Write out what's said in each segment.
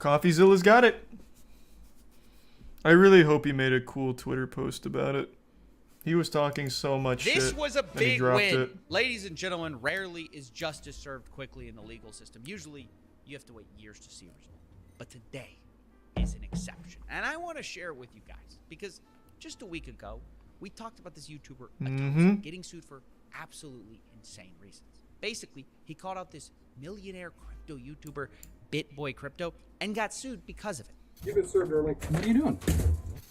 Coffeezilla's got it. I really hope he made a cool Twitter post about it. He was talking so much shit. This was a big win. It. Ladies and gentlemen, rarely is justice served quickly in the legal system. Usually, you have to wait years to see a result. But today is an exception. And I want to share it with you guys because just a week ago, we talked about this YouTuber Atozy getting sued for absolutely insane reasons. Basically, he called out this millionaire crypto YouTuber, Bitboy Crypto, and got sued because of it. You've been served early. What are you doing?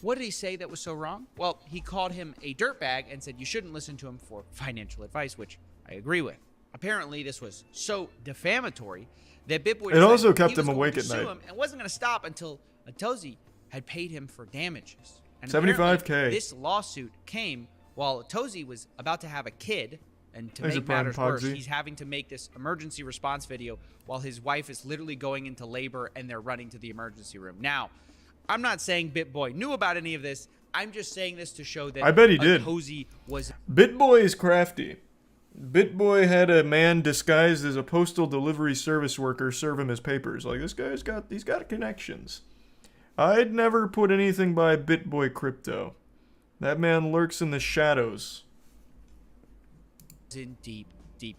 What did he say that was so wrong? Well, he called him a dirtbag and said you shouldn't listen to him for financial advice, which I agree with. Apparently, this was so defamatory that Bitboy it also kept him awake at night. And wasn't going to stop until Atozy had paid him for damages. And $75K. This lawsuit came while Atozy was about to have a kid, and to make matters worse, he's having to make this emergency response video while his wife is literally going into labor and they're running to the emergency room. Now, I'm not saying Bitboy knew about any of this. I'm just saying this to show that I bet he did. Atozy was... Bitboy is crafty. Bitboy had a man disguised as a postal delivery service worker serve him his papers. Like, this guy's he's got connections. I'd never put anything by Bitboy Crypto. That man lurks in the shadows. In deep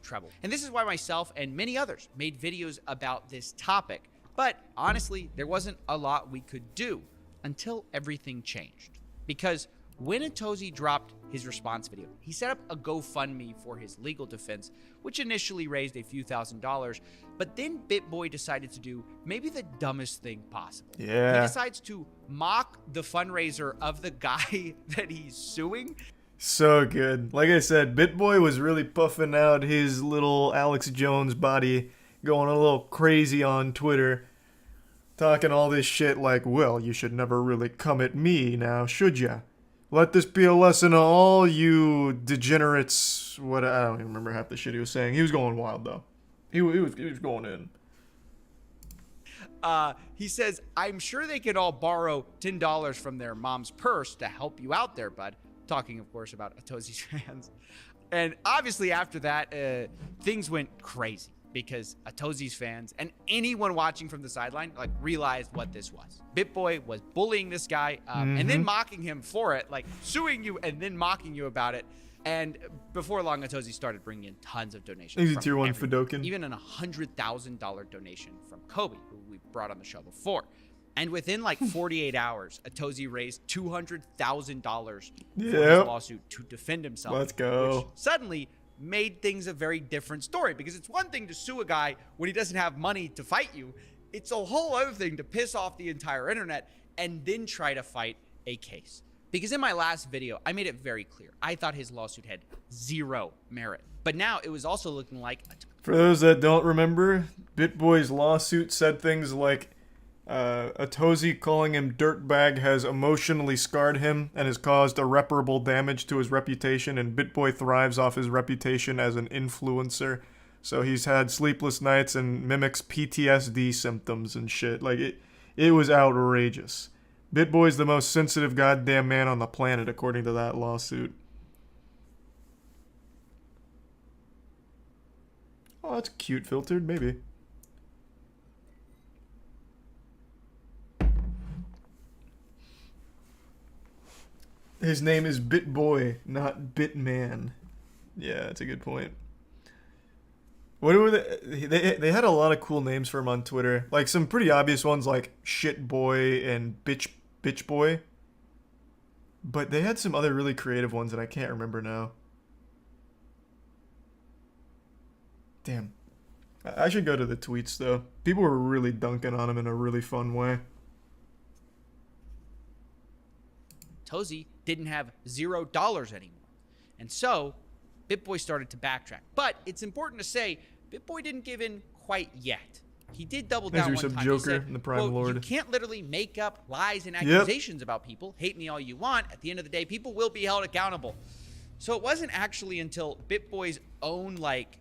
trouble. And this is why myself and many others made videos about this topic. But honestly, there wasn't a lot we could do until everything changed. Because when Atozy dropped his response video, he set up a GoFundMe for his legal defense, which initially raised a few $1,000s. But then Bitboy decided to do maybe the dumbest thing possible. Yeah. He decides to mock the fundraiser of the guy that he's suing. So good. Like I said, Bitboy was really puffing out his little Alex Jones body, going a little crazy on Twitter, talking all this shit like, well, you should never really come at me now, should ya? Let this be a lesson to all you degenerates. What, I don't even remember half the shit he was saying. He was going wild, though. He was going in. He says, I'm sure they could all borrow $10 from their mom's purse to help you out there, bud. Talking, of course, about Atozy's fans. And obviously after that, things went crazy because Atozy's fans and anyone watching from the sideline like realized what this was. Bitboy was bullying this guy and then mocking him for it, like suing you and then mocking you about it. And before long, Atozy started bringing in tons of donations. He's a tier 1 Fidokin. Even a $100,000 donation from Kobe, who we brought on the show before. And within like 48 hours, Atozy raised $200,000 for his lawsuit to defend himself. Let's go. Which suddenly made things a very different story, because it's one thing to sue a guy when he doesn't have money to fight you. It's a whole other thing to piss off the entire internet and then try to fight a case. Because in my last video, I made it very clear. I thought his lawsuit had zero merit. But now it was also looking like... For those that don't remember, Bitboy's lawsuit said things like, Atozy calling him dirtbag has emotionally scarred him and has caused irreparable damage to his reputation, and Bitboy thrives off his reputation as an influencer. So he's had sleepless nights and mimics PTSD symptoms and shit. Like, it was outrageous. Bitboy's the most sensitive goddamn man on the planet, according to that lawsuit. Oh, that's cute filtered, maybe. His name is Bitboy, not Bitman. Yeah, that's a good point. What were they had a lot of cool names for him on Twitter. Like some pretty obvious ones like Shit Boy and Bitch Boy. But they had some other really creative ones that I can't remember now. Damn. I should go to the tweets though. People were really dunking on him in a really fun way. Atozy didn't have $0 anymore. And so Bitboy started to backtrack. But it's important to say, Bitboy didn't give in quite yet. He did double down one time. Joker he said, and the Prime Lord. You can't literally make up lies and accusations about people. Hate me all you want. At the end of the day, people will be held accountable. So it wasn't actually until Bitboy's own, like,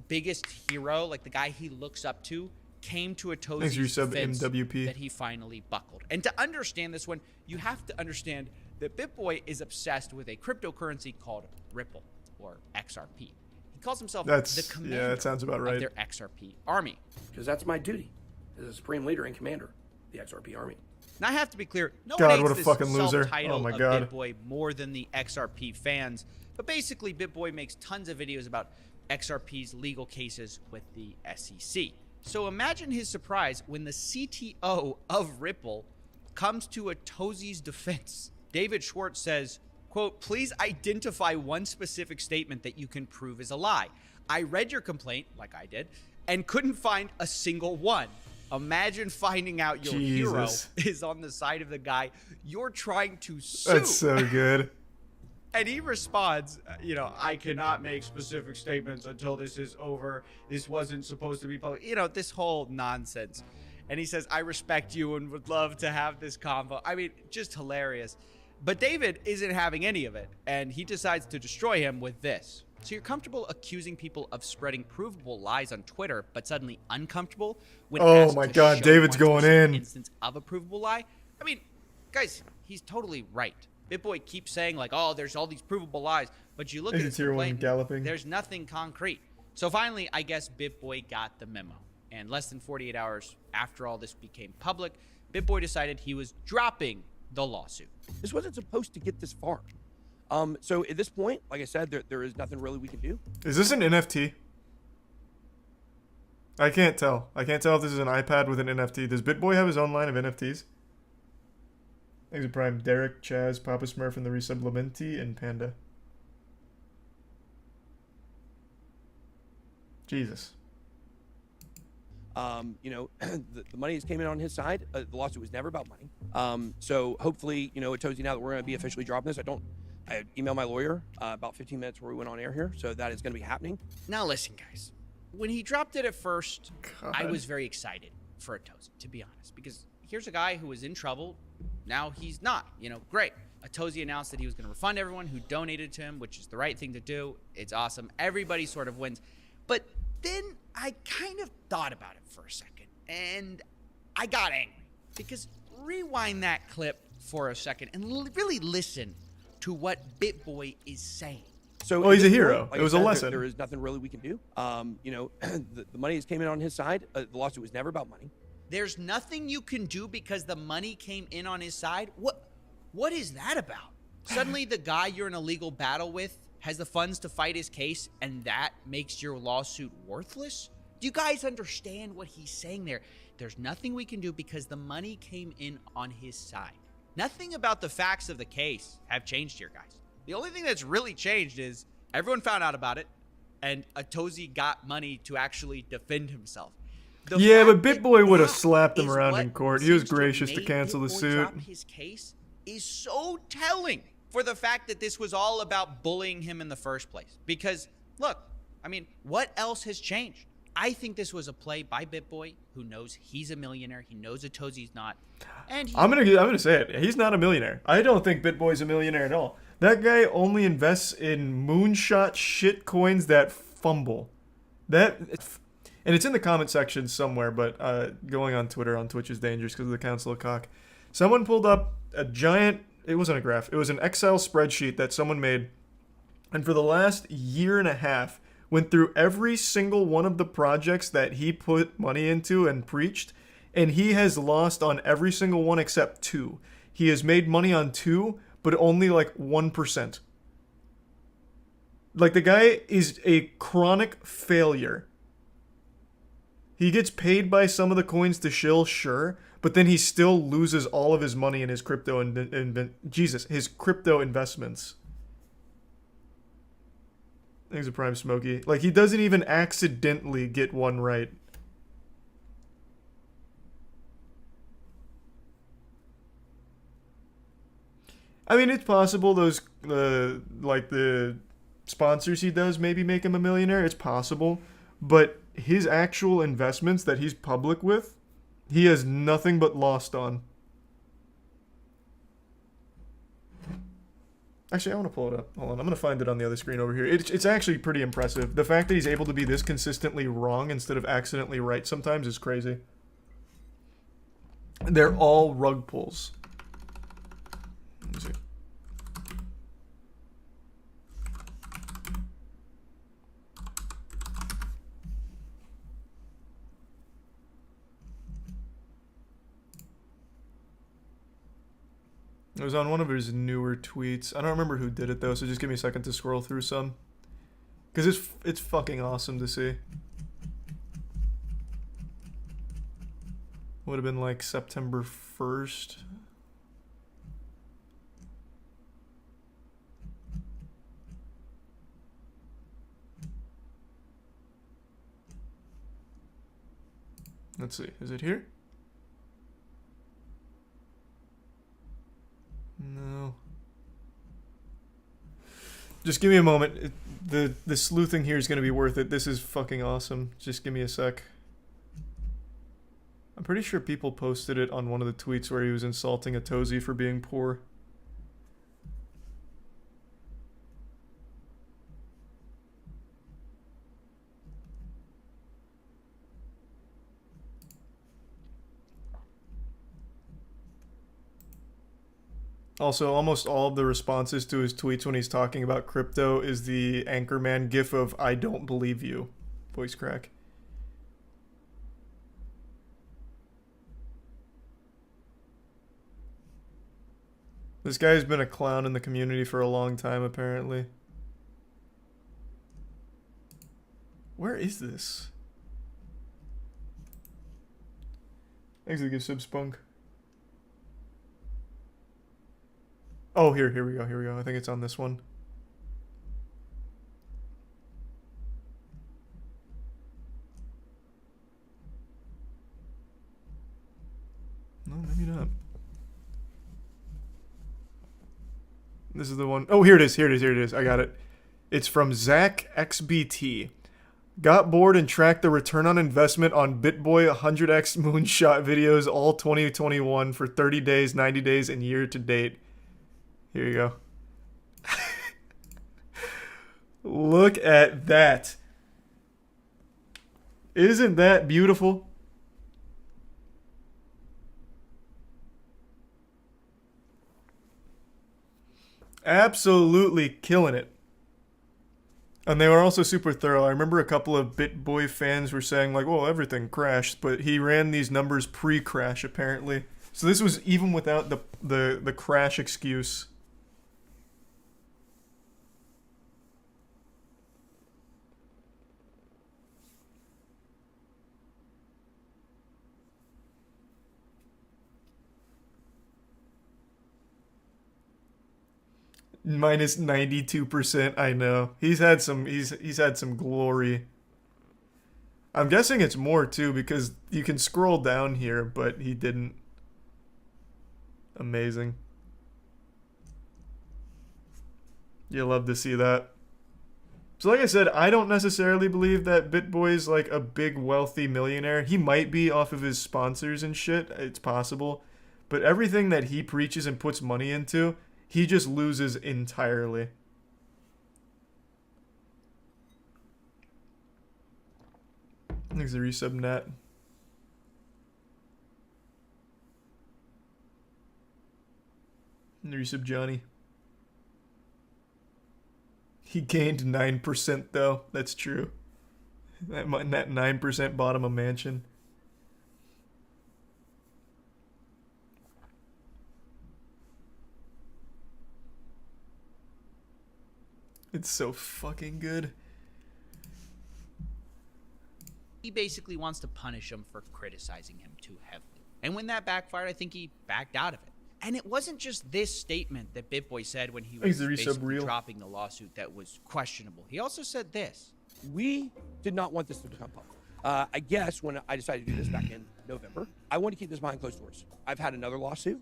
biggest hero, like the guy he looks up to, came to Atozy's defense that he finally buckled. And to understand this one, you have to understand that Bitboy is obsessed with a cryptocurrency called Ripple, or XRP. He calls himself the commander that sounds about right. of their XRP army. Because that's my duty as a supreme leader and commander. the XRP army. Now I have to be clear, no God, one hates what a this fucking loser. self-title Oh my of God. Bitboy more than the XRP fans. But basically, Bitboy makes tons of videos about XRP's legal cases with the SEC. So imagine his surprise when the CTO of Ripple comes to Atozy's defense. David Schwartz says, quote, "Please identify one specific statement that you can prove is a lie. I read your complaint, like I did, and couldn't find a single one. Imagine finding out your hero is on the side of the guy you're trying to sue." That's so good. And he responds, I cannot make specific statements until this is over. This wasn't supposed to be public. This whole nonsense. And he says, "I respect you and would love to have this convo." I mean, just hilarious. But David isn't having any of it, and he decides to destroy him with this. So you're comfortable accusing people of spreading provable lies on Twitter, but suddenly uncomfortable when Oh asked my to God, show David's one going specific in. instance of a provable lie? I mean, guys, he's totally right. Bitboy keeps saying like, "Oh, there's all these provable lies," but you look at his Tier 1 complaint, galloping. there's nothing concrete. So finally, I guess Bitboy got the memo. And less than 48 hours after all this became public, Bitboy decided he was dropping the lawsuit. This wasn't supposed to get this far. So at this point, like I said, there is nothing really we can do. Is this an NFT? I can't tell. I can't tell if this is an iPad with an NFT. Does Bitboy have his own line of NFTs? Thanks for Prime. Derek, Chaz, Papa Smurf, and the Resublimenti, and Panda. Jesus. The money came in on his side. The lawsuit was never about money. So hopefully, Atozy, now that we're going to be officially dropping this, I emailed my lawyer about 15 minutes before we went on air here. So that is going to be happening. Now listen, guys. When he dropped it at first, God. I was very excited for Atozy, to be honest, because here's a guy who was in trouble. Now he's not. Great. Atozy announced that he was going to refund everyone who donated to him, which is the right thing to do. It's awesome. Everybody sort of wins. But then I kind of thought about it for a second, and I got angry. Because rewind that clip for a second and really listen to what Bitboy is saying. So Well, he's at a this hero. point, like It I was a said, lesson. There is nothing really we can do. The money came in on his side. The lawsuit was never about money. There's nothing you can do because the money came in on his side? What is that about? Suddenly the guy you're in a legal battle with has the funds to fight his case, and that makes your lawsuit worthless? Do you guys understand what he's saying there? There's nothing we can do because the money came in on his side. Nothing about the facts of the case have changed here, guys. The only thing that's really changed is everyone found out about it, and Atozy got money to actually defend himself. The Yeah, fact but that Bitboy would have that slapped him is around what in court. He was seems to gracious to make cancel the Bitboy suit. drop his case is so telling for the fact that this was all about bullying him in the first place. Because, look, I mean, what else has changed? I think this was a play by Bitboy, who knows he's a millionaire. He knows Atozy's not. And I'm gonna say it. He's not a millionaire. I don't think Bitboy's a millionaire at all. That guy only invests in moonshot shit coins that fumble. And it's in the comment section somewhere, but going on Twitter on Twitch is dangerous because of the Council of Cock. Someone pulled up a giant, it wasn't a graph, it was an Excel spreadsheet that someone made, and for the last year and a half, went through every single one of the projects that he put money into and preached, and he has lost on every single one except 2. He has made money on 2, but only like 1%. Like, the guy is a chronic failure. He gets paid by some of the coins to shill, sure, but then he still loses all of his money in his crypto his crypto investments. Thanks to Prime Smokey. Like, he doesn't even accidentally get one right. I mean, it's possible those, like, the sponsors he does maybe make him a millionaire. It's possible. But his actual investments that he's public with, he has nothing but lost on. Actually, I want to pull it up. Hold on, I'm going to find it on the other screen over here. It's actually pretty impressive. The fact that he's able to be this consistently wrong instead of accidentally right sometimes is crazy. They're all rug pulls. Let me see. It was on one of his newer tweets. I don't remember who did it though, so just give me a second to scroll through some. Cause it's fucking awesome to see. Would have been like September 1st. Let's see, is it here? No. Just give me a moment. The sleuthing here is going to be worth it. This is fucking awesome. Just give me a sec. I'm pretty sure people posted it on one of the tweets where he was insulting Atozy for being poor. Also, almost all of the responses to his tweets when he's talking about crypto is the Anchorman gif of "I don't believe you" voice crack. This guy's been a clown in the community for a long time, apparently. Where is this? Thanks for the gift sub, Spunk. Oh, here we go. I think it's on this one. No, maybe not. This is the one. Oh, here it is. I got it. It's from Zach XBT. Got bored and tracked the return on investment on Bitboy 100x moonshot videos all 2021 for 30 days, 90 days, and year to date. Here you go. Look at that. Isn't that beautiful? Absolutely killing it. And they were also super thorough. I remember a couple of Bitboy fans were saying like, well, everything crashed, but he ran these numbers pre-crash apparently. So this was even without the crash excuse. Minus 92%, I know. He's had some glory. I'm guessing it's more too because you can scroll down here, but he didn't. Amazing. You love to see that. So like I said, I don't necessarily believe that Bitboy's like a big wealthy millionaire. He might be off of his sponsors and shit. It's possible. But everything that he preaches and puts money into, he just loses entirely. Thanks the resub, Nat. Resub, Johnny. He gained 9% though. That's true. That 9% bought him a mansion. It's so fucking good. He basically wants to punish him for criticizing him too heavily. And when that backfired, I think he backed out of it. And it wasn't just this statement that Bitboy said when he was basically dropping the lawsuit that was questionable. He also said this. We did not want this to become public. I guess when I decided to do this back in November, I wanted to keep this behind closed doors. I've had another lawsuit.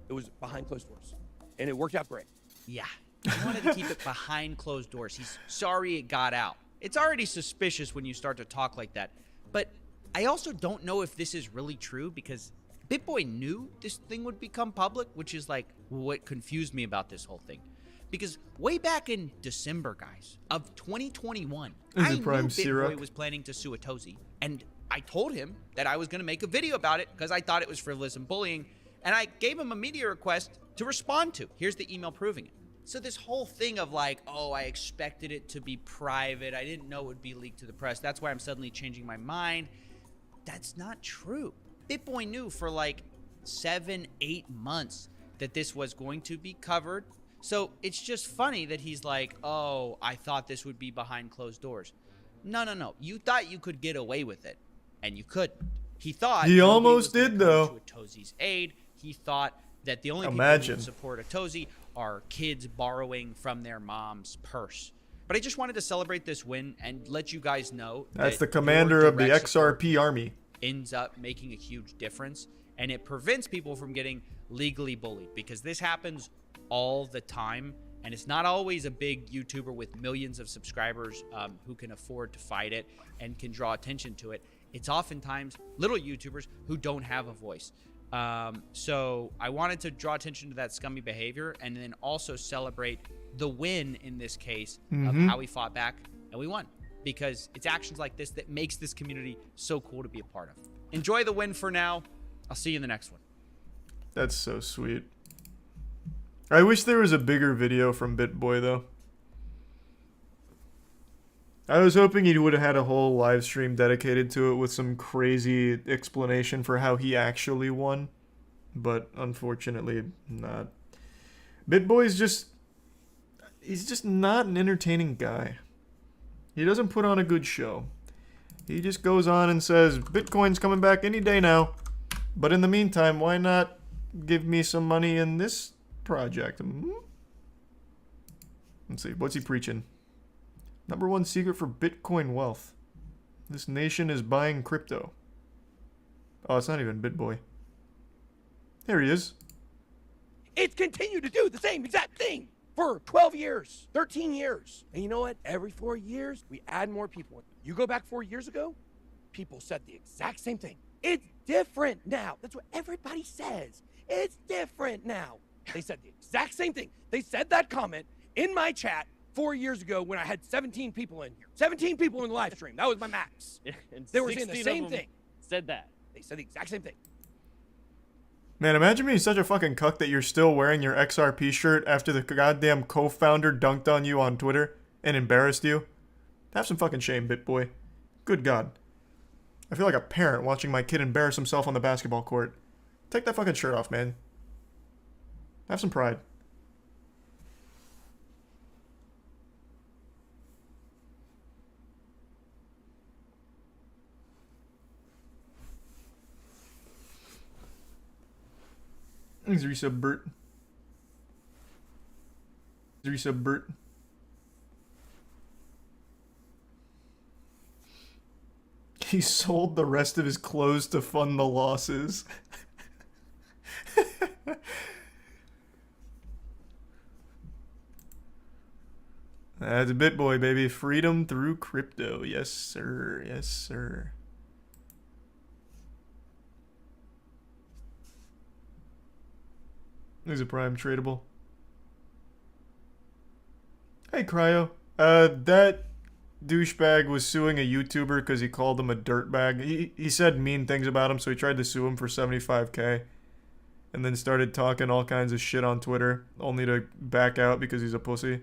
It was behind closed doors. And it worked out great. Yeah. He wanted to keep it behind closed doors. He's sorry it got out. It's already suspicious when you start to talk like that. But I also don't know if this is really true because Bitboy knew this thing would become public, which is like what confused me about this whole thing. Because way back in December, guys, of 2021, I knew Bitboy was planning to sue Atozy. And I told him that I was going to make a video about it because I thought it was frivolous and bullying. And I gave him a media request to respond to. Here's the email proving it. So this whole thing of like, oh, I expected it to be private. I didn't know it would be leaked to the press. That's why I'm suddenly changing my mind. That's not true. Bitboy knew for like 7-8 months that this was going to be covered. So it's just funny that he's like, oh, I thought this would be behind closed doors. No. You thought you could get away with it, and you couldn't. He thought He nobody almost was gonna did, come though. to Atozy's aid. He thought that the only people Imagine. who would support Atozy are kids borrowing from their mom's purse. But I just wanted to celebrate this win and let you guys know That's the that commander your of the direct support XRP army. ends up making a huge difference, and it prevents people from getting legally bullied, because this happens all the time, and it's not always a big YouTuber with millions of subscribers who can afford to fight it and can draw attention to it. It's oftentimes little YouTubers who don't have a voice. So I wanted to draw attention to that scummy behavior, and then also celebrate the win in this case of how we fought back and we won, because it's actions like this that makes this community so cool to be a part of. Enjoy the win for now. I'll see you in the next one. That's so sweet. I wish there was a bigger video from Bitboy, though. I was hoping he would have had a whole live stream dedicated to it with some crazy explanation for how he actually won. But unfortunately, not. Bitboy's just... he's just not an entertaining guy. He doesn't put on a good show. He just goes on and says, Bitcoin's coming back any day now. But in the meantime, why not give me some money in this project? Let's see, what's he preaching? Number one secret for Bitcoin wealth. This nation is buying crypto. Oh, it's not even Bitboy. There he is. It's continued to do the same exact thing for 12 years, 13 years. And you know what? Every 4 years, we add more people. You go back 4 years ago, people said the exact same thing. It's different now. That's what everybody says. It's different now. They said the exact same thing. They said that comment in my chat 4 years ago when I had 17 people in here. 17 people in the live stream. That was my max. And They were saying the 16 same of them thing. Said that. They said the exact same thing. Man, imagine being such a fucking cuck that you're still wearing your XRP shirt after the goddamn co-founder dunked on you on Twitter and embarrassed you. Have some fucking shame, Bitboy. Good God. I feel like a parent watching my kid embarrass himself on the basketball court. Take that fucking shirt off, man. Have some pride. He's resub Bert. Resub Bert. He sold the rest of his clothes to fund the losses. That's a Bitboy, baby. Freedom through crypto. Yes, sir. Yes, sir. He's a prime tradable. Hey, Cryo. That douchebag was suing a YouTuber because he called him a dirtbag. He said mean things about him, so he tried to sue him for $75K. And then started talking all kinds of shit on Twitter, only to back out because he's a pussy.